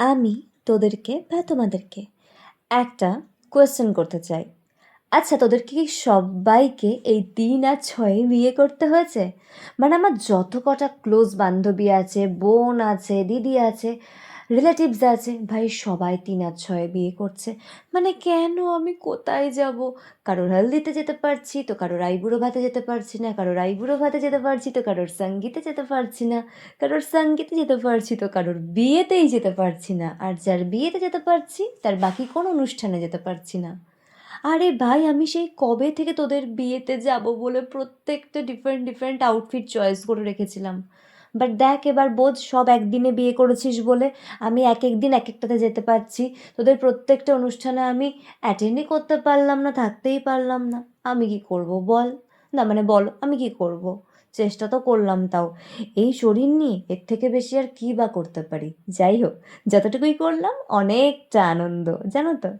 আমি তোদেরকে বা তোমাদেরকে একটা কোয়েশ্চেন করতে চাই। আচ্ছা, তোদেরকে কি সব্বাইকে এই ৩ আর ৬ বিয়ে করতে হয়েছে? মানে আমার যত কটা ক্লোজ বান্ধবী আছে, বোন আছে, দিদি আছে, রিলেটিভস আছে, ভাই সবাই ৩ আর ৬ বিয়ে করছে। মানে কেন? আমি কোথায় যাব? কারোর হলদিতে যেতে পারছি তো কারোর আইবুড়ো ভাতে যেতে পারছি না, কারোর আইবুড়ো ভাতে যেতে পারছি তো কারোর সঙ্গীতে যেতে পারছি না, কারোর সঙ্গীতে যেতে পারছি তো কারোর বিয়েতেই যেতে পারছি না, আর যার বিয়েতে যেতে পারছি তার বাকি কোনো অনুষ্ঠানে যেতে পারছি না। আরে ভাই, আমি সেই কবে থেকে তোদের বিয়েতে যাব বলে প্রত্যেকটা ডিফারেন্ট ডিফারেন্ট আউটফিট চয়েস করে রেখেছিলাম। বাট দেখ, এবার বোঝ, সব একদিনে বিয়ে করেছিস বলে আমি এক এক দিন এক একটাতে যেতে পারছি। তোদের প্রত্যেকটা অনুষ্ঠানে আমি অ্যাটেন্ডই করতে পারলাম না, থাকতেই পারলাম না। আমি কি করব বল? না মানে বলো, আমি কি করব? চেষ্টা তো করলাম তাও। এই শরীর নিয়ে এর থেকে বেশি আর কী বা করতে পারি? যাই হোক, যতটুকুই করলাম অনেকটা আনন্দ, জানো তো।